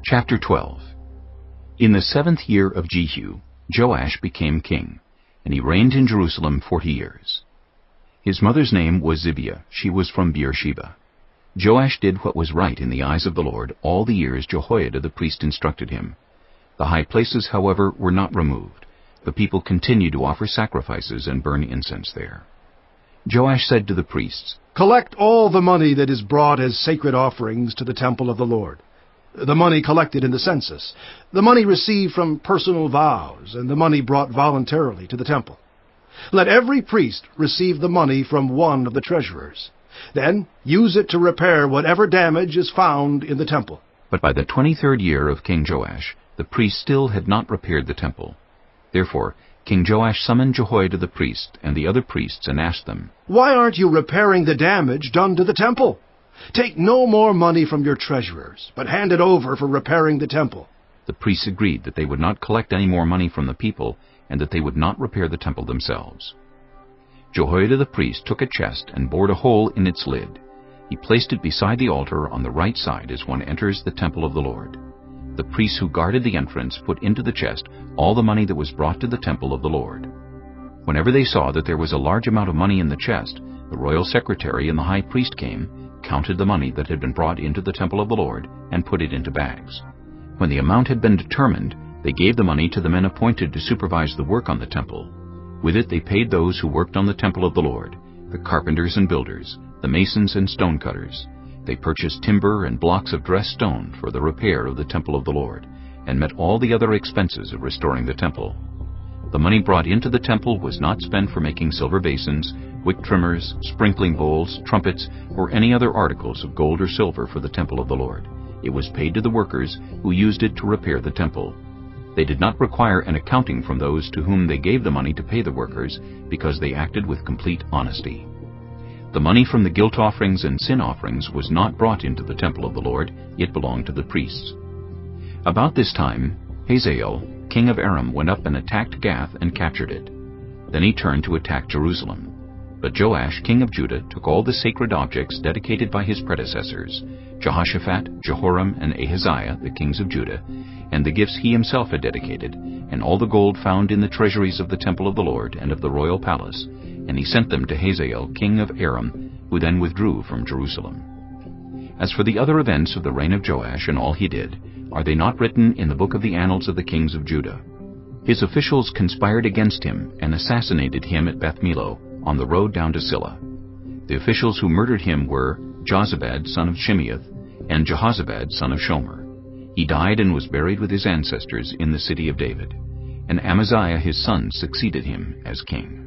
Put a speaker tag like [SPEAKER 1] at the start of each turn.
[SPEAKER 1] Chapter 12. In the 7th year of Jehu, Joash became king, and he reigned in Jerusalem 40 years. His mother's name was Zibiah. She was from Beersheba. Joash did what was right in the eyes of the Lord all the years Jehoiada the priest instructed him. The high places, however, were not removed. The people continued to offer sacrifices and burn incense there. Joash said to the priests,
[SPEAKER 2] "Collect all the money that is brought as sacred offerings to the temple of the Lord, the money collected in the census, the money received from personal vows, and the money brought voluntarily to the temple. Let every priest receive the money from one of the treasurers. Then use it to repair whatever damage is found in the temple."
[SPEAKER 1] But by the 23rd year of King Joash, the priests still had not repaired the temple. Therefore King Joash summoned Jehoiada the priest and the other priests and asked them,
[SPEAKER 2] "Why aren't you repairing the damage done to the temple? Take no more money from your treasurers, but hand it over for repairing the temple."
[SPEAKER 1] The priests agreed that they would not collect any more money from the people, and that they would not repair the temple themselves. Jehoiada the priest took a chest and bored a hole in its lid. He placed it beside the altar on the right side as one enters the temple of the Lord. The priests who guarded the entrance put into the chest all the money that was brought to the temple of the Lord. Whenever they saw that there was a large amount of money in the chest, the royal secretary and the high priest came, counted the money that had been brought into the temple of the Lord, and put it into bags. When the amount had been determined, they gave the money to the men appointed to supervise the work on the temple. With it they paid those who worked on the temple of the Lord, the carpenters and builders, the masons and stonecutters. They purchased timber and blocks of dressed stone for the repair of the temple of the Lord, and met all the other expenses of restoring the temple. The money brought into the temple was not spent for making silver basins, wick trimmers, sprinkling bowls, trumpets, or any other articles of gold or silver for the temple of the Lord. It was paid to the workers who used it to repair the temple. They did not require an accounting from those to whom they gave the money to pay the workers, because they acted with complete honesty. The money from the guilt offerings and sin offerings was not brought into the temple of the Lord, it belonged to the priests. About this time, Hazael, king of Aram, went up and attacked Gath and captured it. Then he turned to attack Jerusalem. But Joash, king of Judah, took all the sacred objects dedicated by his predecessors, Jehoshaphat, Jehoram, and Ahaziah, the kings of Judah, and the gifts he himself had dedicated, and all the gold found in the treasuries of the temple of the Lord and of the royal palace, and he sent them to Hazael, king of Aram, who then withdrew from Jerusalem. As for the other events of the reign of Joash and all he did, are they not written in the book of the annals of the kings of Judah? His officials conspired against him and assassinated him at Beth Millo, on the road down to Silla. The officials who murdered him were Jozabad, son of Shimeath, and Jehozabad, son of Shomer. He died and was buried with his ancestors in the city of David. And Amaziah his son succeeded him as king.